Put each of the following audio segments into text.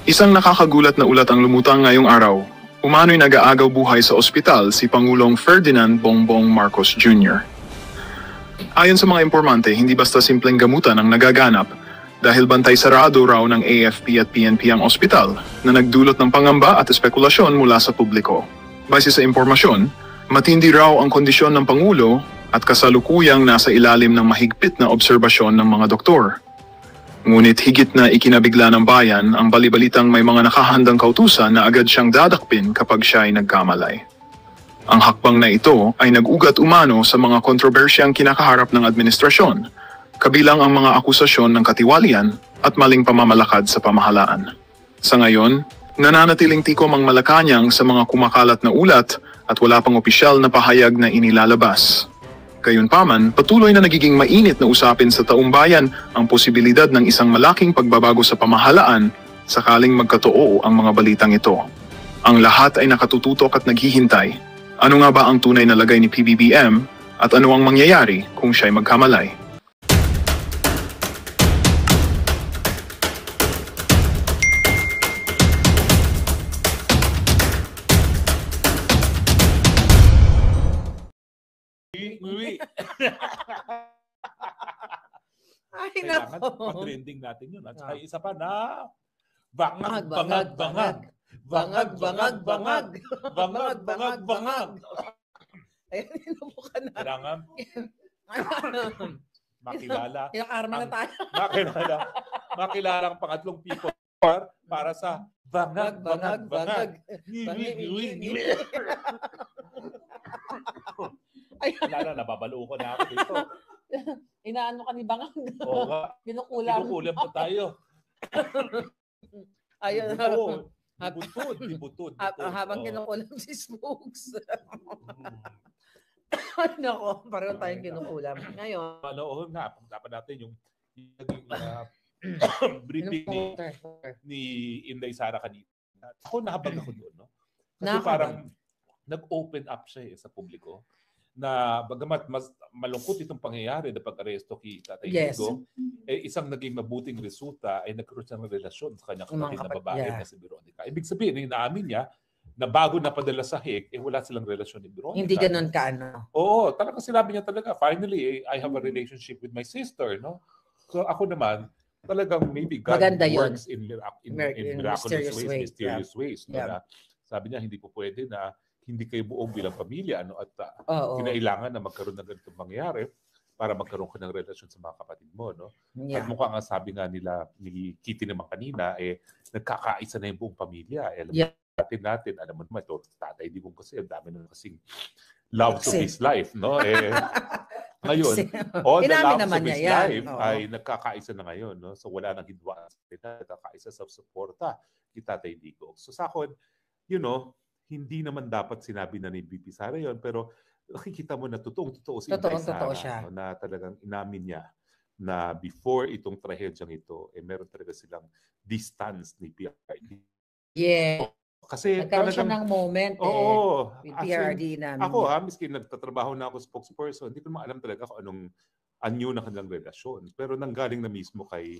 Isang nakakagulat na ulat ang lumutang ngayong araw. Umano'y nag-aagaw buhay sa ospital si Pangulong Ferdinand Bongbong Marcos Jr. Ayon sa mga impormante, hindi basta simpleng gamutan ang nagaganap dahil bantay sarado raw ng AFP at PNP ang ospital na nagdulot ng pangamba at espekulasyon mula sa publiko. Base sa impormasyon, matindi raw ang kondisyon ng Pangulo at kasalukuyang nasa ilalim ng mahigpit na obserbasyon ng mga doktor. Ngunit higit na ikinabigla ng bayan ang balibalitang may mga nakahandang kautusan na agad siyang dadakpin kapag siya ay nagkamalay. Ang hakbang na ito ay nag-ugat umano sa mga kontrobersyang kinakaharap ng administrasyon, kabilang ang mga akusasyon ng katiwalian at maling pamamalakad sa pamahalaan. Sa ngayon, nananatiling tikom ang Malacanang sa mga kumakalat na ulat at wala pang opisyal na pahayag na inilalabas. Gayunpaman, patuloy na nagiging mainit na usapin sa taong bayan ang posibilidad ng isang malaking pagbabago sa pamahalaan sakaling magkatoo ang mga balitang ito. Ang lahat ay nakatututok at naghihintay. Ano nga ba ang tunay na lagay ni PBBM at ano ang mangyayari kung siya'y magkamalay? Ay, Kailangan nako. pa-trending natin yun. At saka isa pa na bangag, Bangag, bangag, bangag, bangag, bangag, bangag, bangag, bangag. Ayun, inubukan na. Kailangan makilala. Kinakarma na tayo. Makilala ang pangatlong people para sa bangag, bangag, bangag. Lala, nababalo ko na ako dito. Inaano ka ni Bangag? Oo nga. Kinukulam. Kinukulam pa tayo. Ayun. Butod. Habang kinukulam si Spokes. Ay, nako. Pareho tayong kinukulam. Ngayon. Oo nga. Dapat natin yung briefing ni Inday Sara kanina. Ako nahabag ako doon. No? Kasi parang nag-open up siya sa publiko na bagamat mas malungkot itong pangyayari na pag-aresto kay Tatay Digong, isang naging mabuting resulta ay nagkaroon siya ng relasyon sa kanyang kapatid na babae na si Veronica. Ibig sabihin, inaamin niya na bago napadala sa Hague, wala silang relasyon ni Veronica. Hindi ganun ka, Oo, talaga sinabi niya talaga, finally, I have a relationship with my sister. No? So ako naman, talagang maybe God works in miraculous ways, mysterious ways. No? Na, sabi niya, hindi po pwede na hindi kayo buong bilang pamilya at kinailangan na magkaroon ng ganitong mangyayari para magkaroon ka ng relasyon sa mga kapatid mo. No? At mukhang ang sabi nga nila ni Kitty naman kanina, nagkakaisa na yung buong pamilya. Natin, alam mo naman, ito, Tatay Digong kasi, ang dami na kasing loves of his life. No? Ngayon, all the loves of his life ay nagkakaisa na ngayon. No? So wala nang hidwaan. Nagkakaisa sa suporta kay Tatay Digong. So sa akin, hindi naman dapat sinabi na ni BP Sara yun, pero nakikita mo na totoong-totoo si Inday Sara, na talagang inamin niya na before itong trahedyang ito, meron talaga silang distance ni PRD. Yeah. Kasi nagkaroon siya ng moment with PRD namin. Ako miski nagtatrabaho na ako spokesperson, hindi ko naman alam talaga kung anong anyo na kanilang relasyon. Pero nanggaling na mismo kay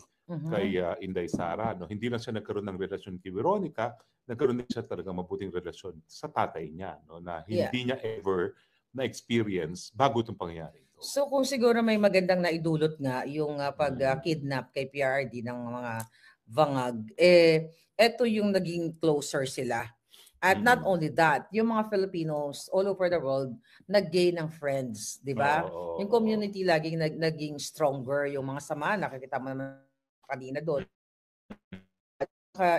Inday Sara. No? Hindi lang siya nagkaroon ng relasyon kay Veronica, nagkaroon din siya talagang mabuting relasyon sa tatay niya. No? Na hindi niya ever na-experience bago itong pangyayari ito. So kung siguro may magandang naidulot nga yung pag-kidnap kay PRD ng mga Bangag, eto yung naging closer sila. At not only that, yung mga Filipinos all over the world nag-gain ng friends, di ba? Yung community laging naging stronger, yung mga sama, nakikita mo naman kanina doon.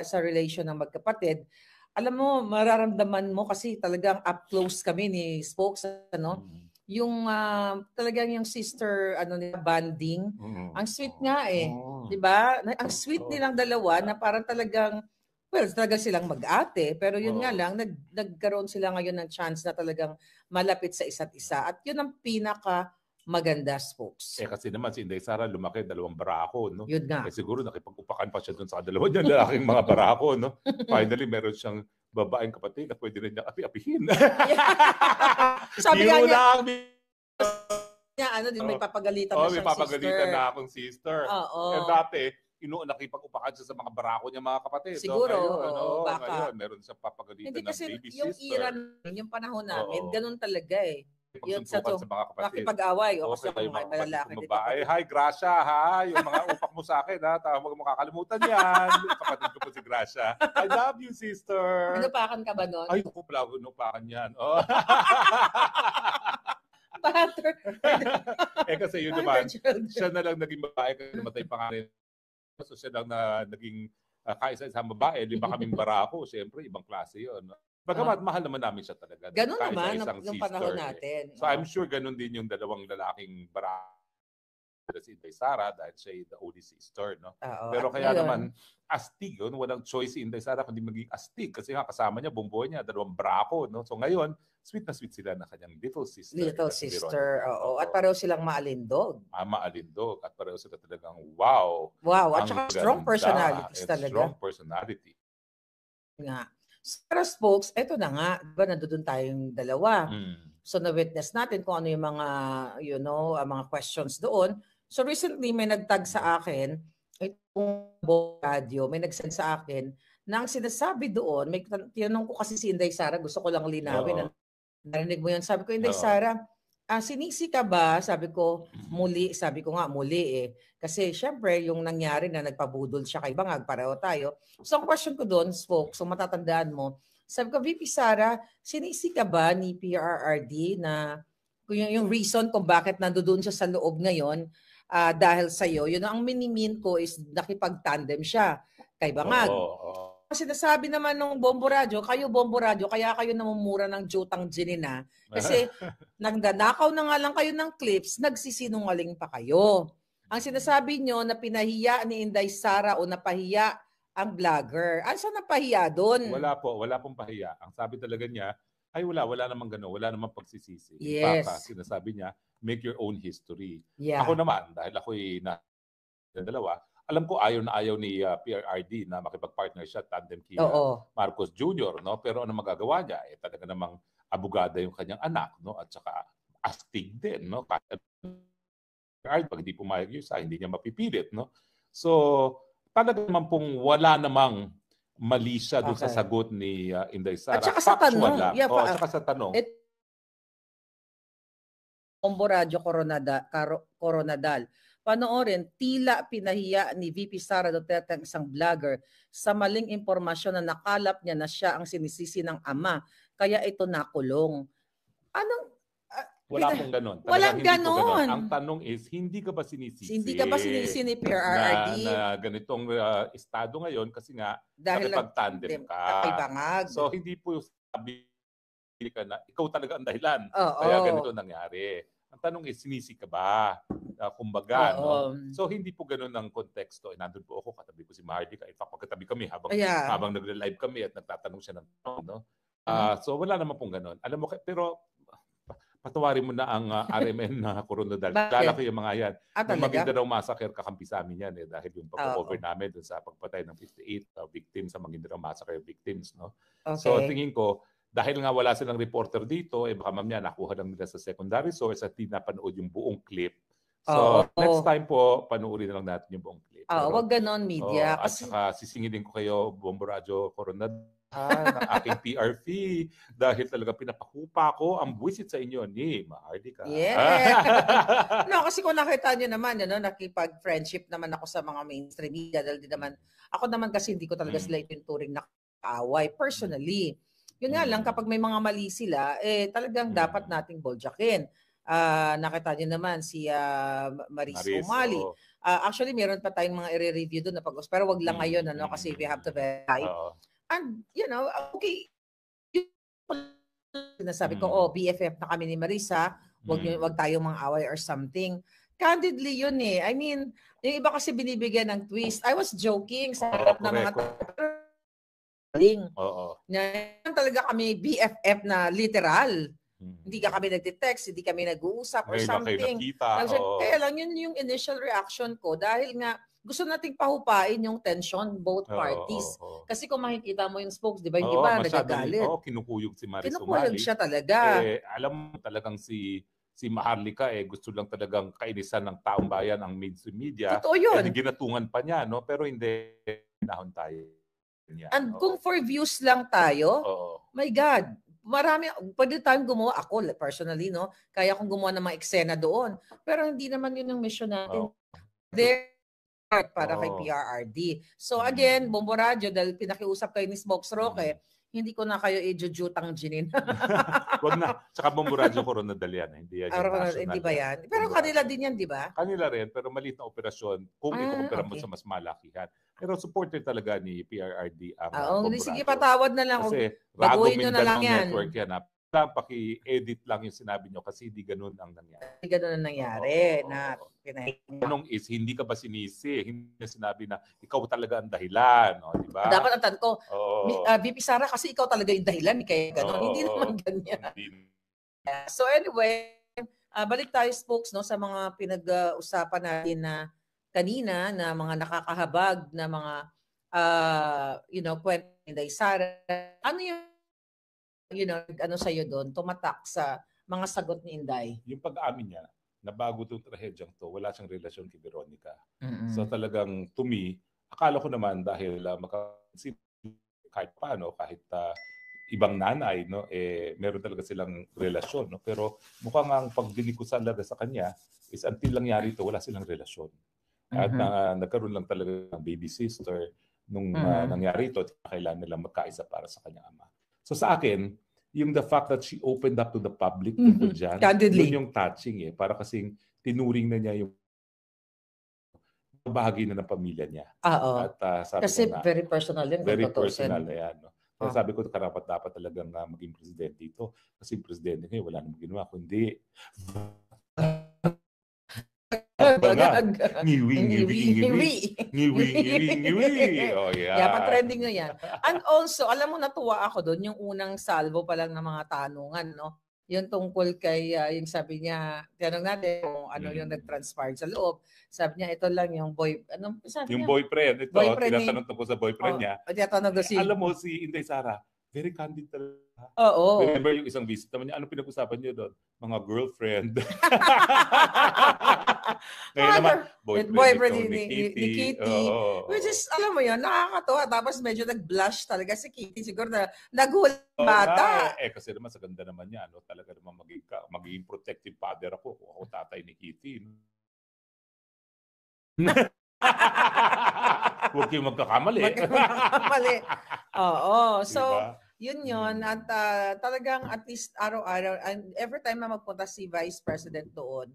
Sa relation ng magkapatid, alam mo, mararamdaman mo kasi talagang up close kami ni Spokes, yung talagang yung sister bonding, ang sweet nga di ba? Ang sweet nilang dalawa na parang talagang talagang silang mag-ate, pero yun nga lang, nagkaroon sila ngayon ng chance na talagang malapit sa isa't isa. At yun ang pinaka maganda, Spokes. Kasi naman si Inday Sara lumaki 2 barako, no? Yun nga. Siguro nakipag-upakan pa siya dun sa dalawa niyang lalaking mga barako, no? Finally, meron siyang babaeng kapatid na pwede rin niya api-apihin. Sabi nga niya, may papagalitan na siyang sister. May papagalitan na akong sister. Dati, nakipag-upakan siya sa mga barako niya mga kapatid. Siguro, ngayon, ngayon, meron siyang papagalitan hindi ng kasi baby yung sister. yung panahon namin, ganun talaga eh. Yun Sa mga kapatid. Makipag-away. O kasi Okay, mga malalaki dito. Hi, Gracia, ha? Yung mga upak mo sa akin, ha? Huwag mo kakalimutan yan. Kapatid ko po si Gracia. I love you, sister. Inupakan ka ba nun? Ay, inupakan yan. Oh. Butter. Kasi yun naman, siya na lang naging babae kasi namatay pa nga rin. So siya lang na naging kaisa-isang babae. 5 kaming barako. Siyempre, ibang klase yun. Bagamat mahal naman namin siya talaga. Ganun naman nung panahon natin. So I'm sure ganun din yung dalawang lalaking barako. Si Inday Sara dahil siya the only sister, no? Pero kaya naman, astig yun. Walang choice si Inday Sara kundi maging astig. Kasi nga kasama niya, bumbuhay niya, 2 brako, no? So ngayon, sweet na sweet sila na kanyang little sister. Little sister, oo. At pareho silang maalindog. Maalindog. At pareho sila talagang wow. Wow, at saka strong personalities talaga. Strong personality. Nga. Pero folks, eto na nga, diba nandoon tayong dalawa. So na-witness natin kung ano yung mga, mga questions doon. So recently may nagtag sa akin, itong radio, may nagsend sa akin, na ang sinasabi doon, may tinanong ko kasi si Inday Sara, gusto ko lang linawin. Narinig mo yun? Sabi ko, Inday Sara, sinisi ka ba? Sabi ko, muli. Sabi ko nga, muli eh. Kasi syempre, yung nangyari na nagpabudol siya kay Bangag, pareho tayo. So ang question ko doon, folks, so matatandaan mo, sabi ko, VP Sara, sinisi ka ba ni PRRD na yung reason kung bakit nandoon siya sa loob ngayon dahil sa'yo, yun ang minimin ko is nakipag-tandem siya kay Bangag. Kasi nasabi naman nung Bombo Radio, kayo Bombo Radio, kaya kayo namumura ng Jutang Ginina. Kasi nagdanakaw na nga lang kayo ng clips, nagsisinungaling pa kayo. Ang sinasabi nyo na pinahiya ni Inday Sara o napahiya ang vlogger. Ano sa napahiya doon? Wala pong pahiya. Ang sabi talaga niya, ay wala namang gano'n, wala namang pagsisisi. Yes. Sinasabi niya, make your own history. Yeah. Ako naman, dahil ako'y dalawa, alam ko ayaw na ayaw ni PRRD na makipag-partner siya tandem kay Marcos Jr., no? Pero ano magagawa niya? Talaga namang abogada yung kanyang anak, no? At saka astig din, no? Pag hindi pumayag yung isa, hindi niya mapipilit, no? So, talaga naman pong wala namang mali siya doon sa sagot ni Inday Sara. At saka sa tanong. Yeah, at saka sa tanong. Bombo Radio Coronadal. Panoorin, tila pinahiya ni VP Sara Duterte ang isang vlogger sa maling impormasyon na nakalap niya na siya ang sinisisi ng ama. Kaya ito nakulong. Anong wala pong ganon. Walang ganon. Ang tanong is, hindi ka ba sinisisi? Hindi ka ba sinisisi ni PRRD? Na ganitong estado ngayon kasi nga dahil nakipag-tandem ka. Kay Bangag. So hindi po sabi ka na ikaw talaga ang dahilan. Kaya ganito nangyari. Ang tanong is, sinisi ka ba? Kumbaga, no? So hindi po ganun ang konteksto. Nandun po ako, katabi ko si Mahardika. In fact, pagkatabi kami habang nagre-live kami at nagtatanong siya ng tanong, no? So wala naman pong ganun. Alam mo, pero patawarin mo na ang RMN na Coronadal. Lala ko yung mga yan. Nung Maguindanao Massacre, kakampi sa amin yan dahil yung pag-cover namin dun sa pagpatay ng 58 victims sa Maguindanao Massacre victims. No? Okay. So tingin ko, dahil nga wala silang reporter dito, baka mamaya nakuha lang nila sa secondary source at hindi napanood yung buong clip. So next time po, panuorin na lang natin yung buong clip. Wag ganon media. At saka sisingilin ko kayo, Bombo Radio Coronadal, ng aking PR fee dahil talaga pinapakupa ko ang buwisit sa inyo ni Mahardika. Yeah. No, kasi kung nakita nyo naman, nakipag-friendship naman ako sa mga mainstream media dahil din naman, ako naman kasi hindi ko talaga sila ituturing na kaaway personally. Yun nga lang, kapag may mga mali sila, talagang dapat nating boljakin. Nakita nyo naman si Maris Umali. Actually, meron pa tayong mga i-review doon na pag-us. Pero wag lang ngayon, kasi we have to verify. And, okay. Sinasabi ko, BFF na kami ni Marisa, wag tayong mga away or something. Candidly yun eh. I mean, yung iba kasi binibigyan ng twist. I was joking sa harap ng mga talaga kami BFF na literal. Hindi ka kami nagte-text, hindi kami nag-uusap or something. Kaya lang yun yung initial reaction ko dahil nga gusto nating pahupain yung tension both parties. Kasi kung makikita mo yung spokes, di ba, yung iba nagagalit. Kinukuyog si Maris Umali. Kinukuyog siya talaga. Alam mo talagang si si Maharlika gusto lang talagang kainisan ng taong bayan ang mainstream media. Totoo yun. Ginatungan pa niya, no? Pero hindi, nahon tayo. Yan, And kung for views lang tayo, my God, marami, pwede tayong gumawa, ako personally, no? Kaya akong gumawa ng mga eksena doon. Pero hindi naman yun ang mission natin. There para kay PRRD. So again, Bombo Radio, dahil pinakiusap kayo ni Smokes Roque, hindi ko na kayo i-jujutang ginin. Wag na. Tsaka Bombo Radio Coronadal yan. Hindi yan hindi ba yan? Pero kanila din yan, di ba? Kanila rin, pero maliit na operasyon kung ikukumpara mo sa mas malakihan. Pero supporter talaga ni PRRD ang Bombo Radio. Sige, patawad na lang. Kasi baguhin nyo na lang yan. Network yan. Paki-edit lang yung sinabi nyo kasi hindi ganun ang nangyari. Hindi ganun ang nangyari. Tanong is, hindi ka ba sinisi? Hindi na sinabi na ikaw talaga ang dahilan. Diba? Dapat ang tanong ko, VP Sara, kasi ikaw talaga yung dahilan. Kaya ganun. Hindi naman ganyan. So anyway, balik tayo, Spokes, no, sa mga pinag-usapan natin na kanina na mga nakakahabag na mga kwento ni Inday Sara. Ano yung ano sa'yo doon, tumatak sa mga sagot ni Inday? Yung pag-aamin niya, na bago itong trahedyang to, wala siyang relasyon kay Veronica. So talagang, to me, akala ko naman dahil kahit paano, kahit ibang nanay, no, meron talaga silang relasyon. No? Pero mukhang ang pagdinig ko sa kanya is until nangyari ito, wala silang relasyon. At nagkaroon lang talaga ng baby sister nung nangyari ito at kailangan nilang magkaisa para sa kanyang ama. So sa akin, yung the fact that she opened up to the public tungkol dyan, yun yung touching Para kasing tinuring na niya yung bahagi na ng pamilya niya. At, sabi kasi very personal yun. Very personal na yan. No? Kaya sabi ko, karapat-dapat talagang maging presidente ito. Kasi presidente ngayon, wala namang ginawa. Kundi, pa-trending na yan. And also, alam mo, natuwa ako doon, yung unang salvo pa lang ng mga tanungan, no? Yung tungkol kay, yung sabi niya, tanong natin kung ano yung nag-transpire sa loob. Sabi niya, ito lang yung boyfriend. Ito, tinatanong ko sa boyfriend niya. Alam mo, si Inday Sara, very candid talaga. Remember yung isang visit naman niya, ano pinag-usapan niyo doon? Mga girlfriend. Ngayon naman, boyfriend ni Kitty. Which is, alam mo yun, nakakatawa. Tapos medyo nag-blush talaga si Kitty. Siguro na nagulat bata. Kasi naman sa ganda naman niya, talaga naman magiging protective father ako. Ako tatay ni Kitty. Huwag kayong magkakamali. So, yun. At talagang at least araw-araw, and every time na magpunta si Vice President doon,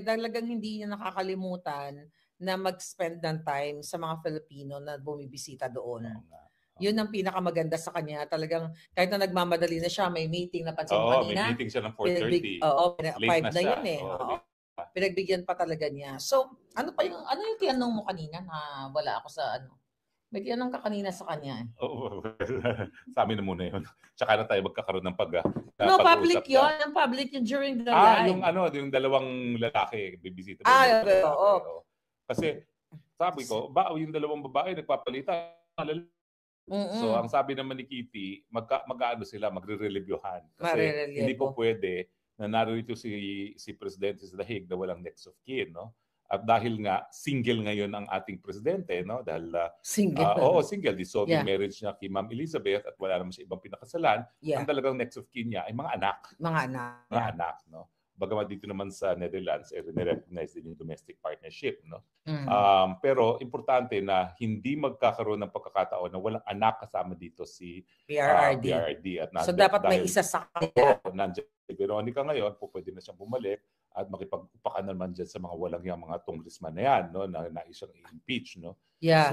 talagang hindi niya nakakalimutan na mag-spend ng time sa mga Filipino na bumibisita doon. Yun ang pinakamaganda sa kanya. Talagang kahit na nagmamadali na siya, may meeting na pansin kanina. May meeting siya ng 4:30. 5 na yun Pinagbigyan pa talaga niya. So, ano yung tinanong mo kanina na wala ako sa May tinanong ka kanina sa kanya. Sa amin na muna yun. Tsaka na tayo magkakaroon ng public yun. Ang public yun during the live. Yung dalawang lalaki bibisita. Kasi sabi ko, yung dalawang babae nagpapalitan. So ang sabi naman ni Kitty, mag-aano sila, magre-reviewhan. Kasi hindi po pwede na narito si Presidente sa dahig na walang next of kin, no? At dahil nga single ngayon ang ating presidente, no? Dahil single, dissolving marriage niya kay Ma'am Elizabeth at wala naman siya ibang pinakasalan. Ang talagang next of kin niya ay mga anak. Mga anak, no? Bagamat dito naman sa Netherlands, recognize din yung domestic partnership, no? Pero importante na hindi magkakaroon ng pagkakataon na walang anak kasama dito si PRRD. At so dapat may isa sa kanya. Nandiyan si Veronica ngayon, pwede na siyang bumalik at makipag-upakan naman dyan sa mga walang yung mga congressman na yan, no? Na isang i-impeach, no?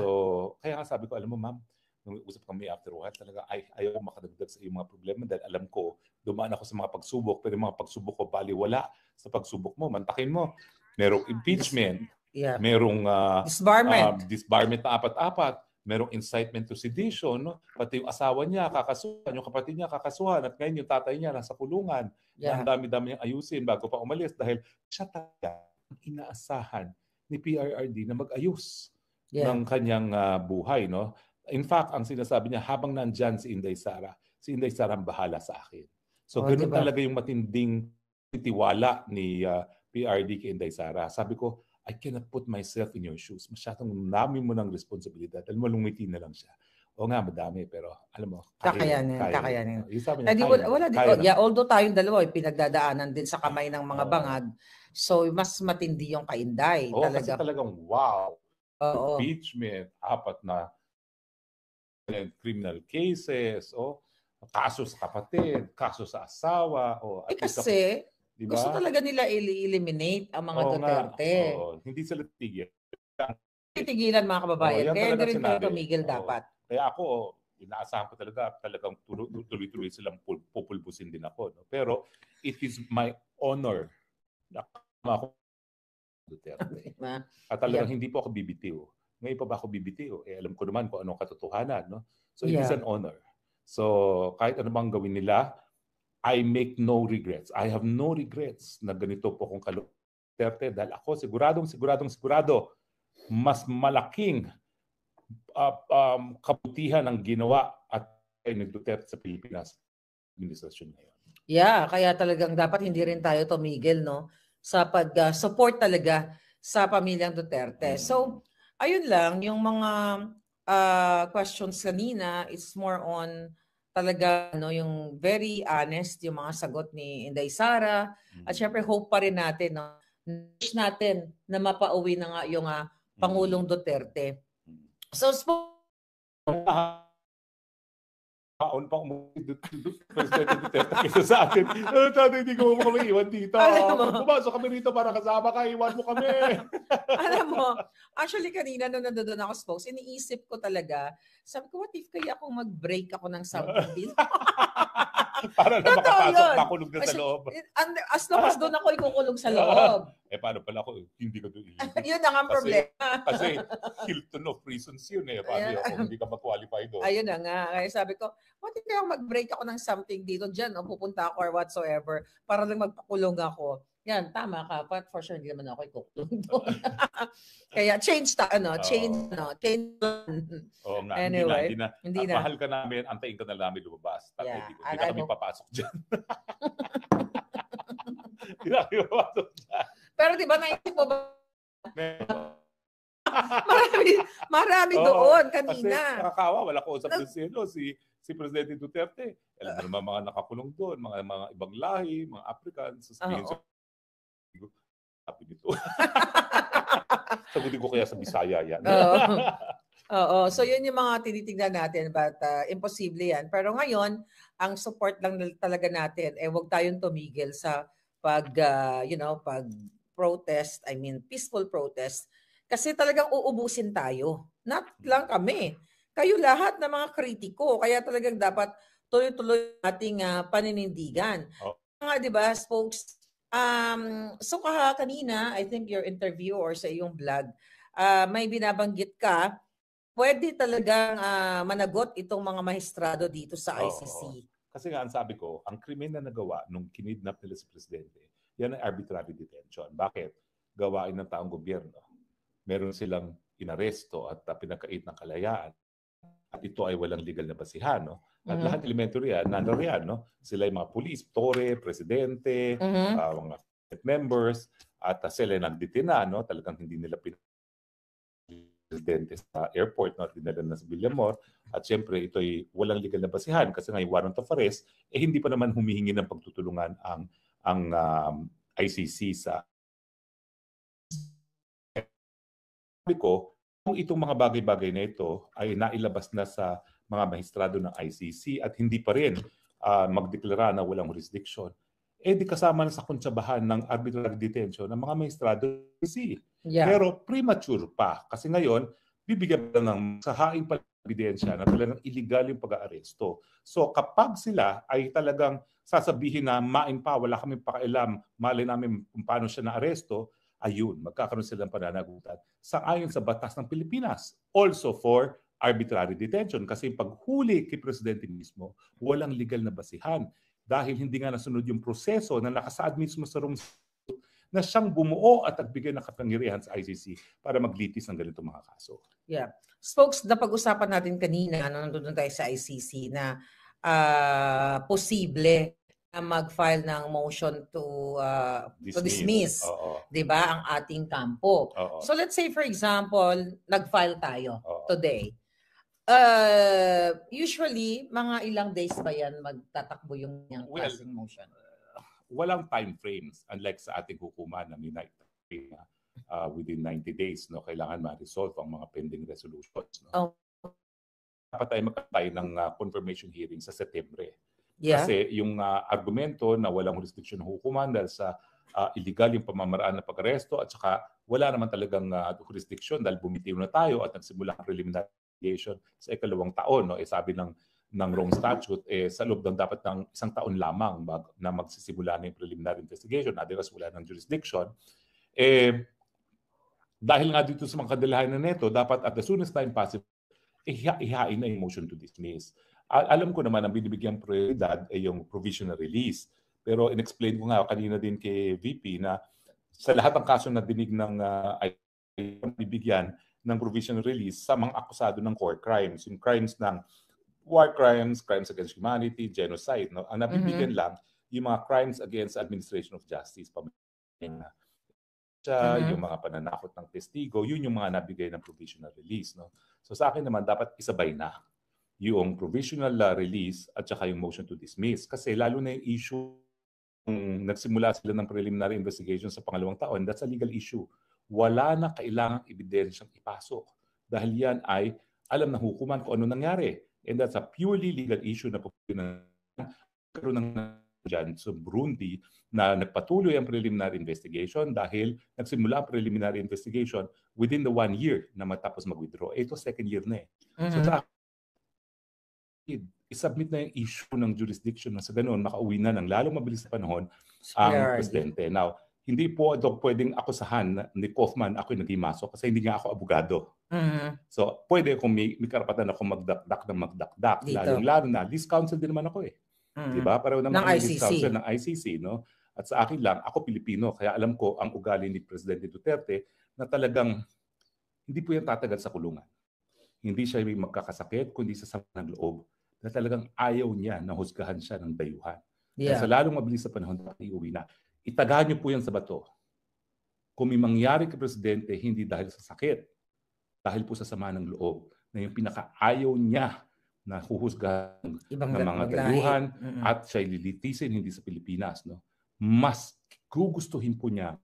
So, kaya nga sabi ko, alam mo ma'am, nung usap kami after a while, talaga ayaw makadagdag sa iyong mga problema dahil alam ko, dumaan ako sa mga pagsubok, pero mga pagsubok ko baliwala sa pagsubok mo. Mantakin mo, merong impeachment, merong disbarment na apat-apat, merong incitement to sedition, no? Pati yung asawa niya kakasuhan, yung kapatid niya kakasuhan, at ngayon yung tatay niya nasa kulungan. Ang dami-dami niyang ayusin bago pa umalis dahil siya talaga inaasahan ni PRRD na mag-ayos ng kanyang buhay, no? In fact, ang sinasabi niya, habang nandyan si Inday Sara ang bahala sa akin. So, ganoon talaga yung matinding tiwala ni PRD kay Inday Sara. Sabi ko, I cannot put myself in your shoes. Masyadong dami mo ng responsibilidad. Alam mo, lumiti na lang siya. O nga, madami, pero alam mo, kakayanin. Although tayong dalawa, pinagdadaanan din sa kamay ng mga bangag, so mas matindi yung kay Inday. Kasi talagang wow. Impeachment, 4 na criminal cases, kaso sa kapatid, kaso sa asawa. Kasi, diba? Gusto talaga nila eliminate ang mga Duterte. Hindi sila titigil. Titigilan mga kababayan. Kaya hindi rin tayo tumigil dapat. Kaya ako, inaasahan ko talagang tuloy-tuloy silang pupulbusin din ako. No? Pero it is my honor na ako Duterte. At talagang hindi po ako bibitiw. Ngayon pa ba ako bibitiw? Alam ko naman kung anong katotohanan. No? So it is an honor. So kahit ano bang gawin nila, I make no regrets. I have no regrets na ganito po kung Duterte dahil ako sigurado mas malaking kabutihan ang ginawa at ni Duterte sa Pilipinas administrasyon ngayon. Yeah, kaya talagang dapat hindi rin tayo tumigil sa pag-support talaga sa pamilyang Duterte. So, ayun lang yung mga questions kanina, it's more on talaga yung very honest yung mga sagot ni Inday Sara at syempre hope pa rin natin wish natin na mapauwi na nga yung Pangulong Duterte. So, kaon pa Presidente Duterte kaysa sa atin. Tatay, hindi ko kami iwan dito. Pumasok kami rito para kasama ka, iwan mo kami. Alam mo, actually kanina nung nandun ako, Spokes, iniisip ko talaga, sabi ko, what if kaya kung mag-break ako ng something dito? Para na makapasok, makulog na sa loob. As long as doon ako ikukulog sa loob. Paano pala ako? Hindi ka doon. Yun na nga ang problema. Kasi Hilton of reasons yun Paano ako hindi ka mag-qualify doon? Ayun na nga. Kaya sabi ko, what if kaya mag-break ako ng something dito dyan pupunta ako or whatsoever para lang magpakulong ako. Yan, tama ka. But for sure, hindi naman ako ikukulong doon. Kaya change. Oo nga, anyway, hindi na. Mahal ka namin, antayin ka na namin lumabas. Hindi na kami papasok dyan. Hindi na kami papasok dyan. Pero di ba naisip mo ba? marami doon kanina. Kasi nakakawa, wala ko usap si Presidente Duterte. Alam mo naman mga nakakulong doon, mga ibang lahi, mga Africans. Sabi nito. Sagutin ko kaya sa Bisaya yan. Oo. So yun yung mga tinitingnan natin but imposible yan. Pero ngayon, ang support lang talaga natin wag tayong tumigil sa pag protest, peaceful protest kasi talagang uubusin tayo. Not lang kami. Kayo lahat na mga kritiko. Kaya talagang dapat tuloy-tuloy ating paninindigan. Nga 'di ba, Spokes? So kanina, I think your interview or sa iyong vlog, may binabanggit ka, pwede talagang managot itong mga maestrado dito sa ICC. Kasi nga, ang sabi ko, ang krimen na nagawa nung kinidnap nila si Presidente, yan ang arbitrary detention. Bakit? Gawain ng taong gobyerno. Meron silang inaresto at pinakait ng kalayaan. At ito ay walang legal na basihan. At lahat elementary yan, nandun sila yung mga police, tore, presidente, mga members, at sila nagdetina, talagang hindi nila presidente sa airport, dinala na sa Villamor. At syempre, ito ay walang legal na basihan kasi nga yung warrant of arrest, hindi pa naman humihingi ng pagtutulungan ang ICC sa... Sabi ko, kung itong mga bagay-bagay na ito ay nailabas na sa mga maestrado ng ICC at hindi pa rin magdeklara na walang jurisdiction, di kasama na sa kontsabahan ng arbitrary detention ng mga maestrado ng ICC. Yeah. Pero premature pa kasi ngayon, bibigyan pa ng sahaing ebidensya na talagang illegal yung pag-aaresto. So kapag sila ay talagang sasabihin na main pa, wala kami pakialam, mali namin kung paano siya na-aresto, ayun, magkakaroon silang pananagutan sang-ayon sa batas ng Pilipinas. Also for arbitrary detention kasi paghuli kay Presidente mismo, walang legal na basihan dahil hindi nga nasunod yung proseso na nakasaad mismo sa Rome na siyang bumuo at nagbigay ng kapangyarihan sa ICC para maglitis ng ganitong mga kaso. Yeah. Spokes, napag-usapan natin kanina, nandun tayo sa ICC na posible mag-file ng motion to dismiss, 'di ba, ang ating kampo. So let's say for example, nag-file tayo today. Usually mga ilang days ba yan magtatakbo yung klaseng motion? Walang time frames unlike sa ating hukuman na may within 90 days, no, kailangan ma-resolve ang mga pending resolutions, no. Dapat tayo magkatay ng confirmation hearing sa Setyembre. Kasi yung argumento na walang jurisdiction ng hukuman dahil sa illegal yung pamamaraan ng pag-aresto at saka wala naman talagang jurisdiction dahil bumitiw na tayo at nagsimula ang preliminary investigation sa ikalawang taon, no. Sabi ng Rome Statute, sa loob ng dapat ng 1 taon lamang na magsisimula na yung preliminary investigation, otherwise wala ng jurisdiction. Dahil nga dito sa mga kadalahan na neto, dapat at the soonest time possible, ihain na yung motion to dismiss. Alam ko naman ang binibigyang prioridad ay yung provisional release. Pero in-explain ko nga kanina din kay VP na sa lahat ng kaso na dinig ng bibigyan ng provisional release sa mga akusado ng core crimes. Yung crimes ng war crimes, crimes against humanity, genocide. No? Ang nabibigyan lang yung mga crimes against administration of justice. Yung mga pananakot ng testigo, yun yung mga nabigay ng provisional release. No? So sa akin naman, dapat isabay na yung provisional release at saka yung motion to dismiss. Kasi lalo na yung issue, kung nagsimula sila ng preliminary investigation sa pangalawang taon, that's a legal issue. Wala na kailangang ebidensyang ipasok. Dahil yan ay alam ng hukuman kung ano nangyari. And that's a purely legal issue na pagkaroon ng dyan sa Burundi na nagpatuloy ang preliminary investigation dahil nagsimula ang preliminary investigation within the 1 year na matapos mag-withdraw. Ito, second year na eh. So sa isubmit na yung issue ng jurisdiction na sa ganoon, makauwi na ng lalong mabilis na panahon ang presidente. Now, hindi po ito pwedeng akusahan ni Kaufman ako'y naghimasok kasi hindi nga ako abogado. So, pwede kung may karapatan ako magdakdak. Lalo na, least counsel din naman ako eh. Diba? Pareho naman ang least counsel ng ICC. No? At sa akin lang, ako Pilipino, kaya alam ko ang ugali ni Presidente Duterte na talagang hindi po yan tatagal sa kulungan. Hindi siya may magkakasakit, kundi sa sama ng loob. Na talagang ayaw niya na husgahan siya ng dayuhan. Kaya sa lalong mabilis sa panahon, iuwi na. Itagaan niyo po yan sa bato. Kung may mangyari kay Presidente, hindi dahil sa sakit, dahil po sa sama ng loob, na yung pinakaayaw niya na huhusgahan ng mga dayuhan at siya lilitisin hindi sa Pilipinas. No? Mas gugustuhin po niya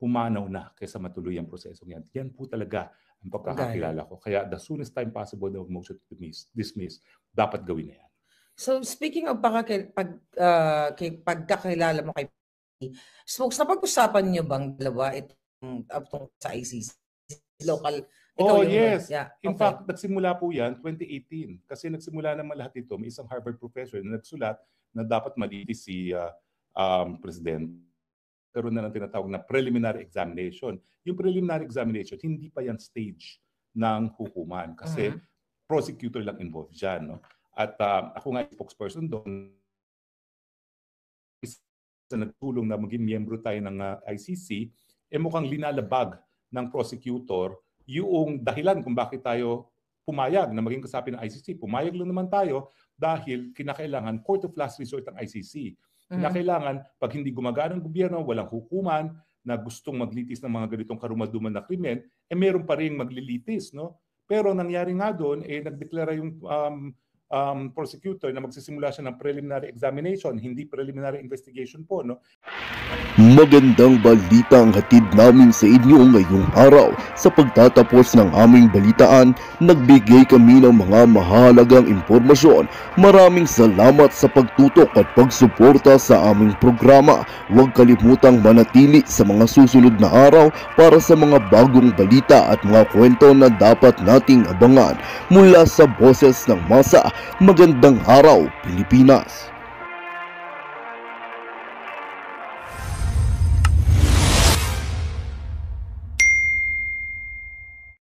pumanaw na kaysa matuloy ang prosesong yan. Yan po talaga ang pagkakakilala ko. Kaya the soonest time possible na motion to dismiss, dapat gawin na yan. So speaking of pagkakilala mo kay Smokes, napag-usapan niyo bang dalawa itong sa ICC? Local? Yes. Yeah. In fact, nagsimula po yan 2018. Kasi nagsimula naman lahat ito. May isang Harvard professor na nagsulat na dapat malitis si President. Karoon na ng tinatawag na preliminary examination. Yung preliminary examination, hindi pa yan stage ng hukuman. Kasi prosecutor lang involved dyan. No? At ako nga spokesperson doon, na nagtulong na maging miyembro tayo ng ICC, mukhang linalabag ng prosecutor yung dahilan kung bakit tayo pumayag na maging kasapi ng ICC. Pumayag lang naman tayo dahil kinakailangan court of last resort ang ICC. Kinakailangan, pag hindi gumagana ang gobyerno, walang hukuman na gustong maglitis ng mga ganitong karumalduman na krimen, meron pa rin maglilitis. No? Pero nangyari nga doon, nagdeklara yung prosecutor na magsisimula siya ng preliminary examination, hindi preliminary investigation po. No? Magandang balita ang hatid namin sa inyo ngayong araw. Sa pagtatapos ng aming balitaan, nagbigay kami ng mga mahalagang impormasyon. Maraming salamat sa pagtutok at pagsuporta sa aming programa. Huwag kalimutang manatili sa mga susunod na araw para sa mga bagong balita at mga kwento na dapat nating abangan. Mula sa Boses ng Masa, magandang araw, Pilipinas!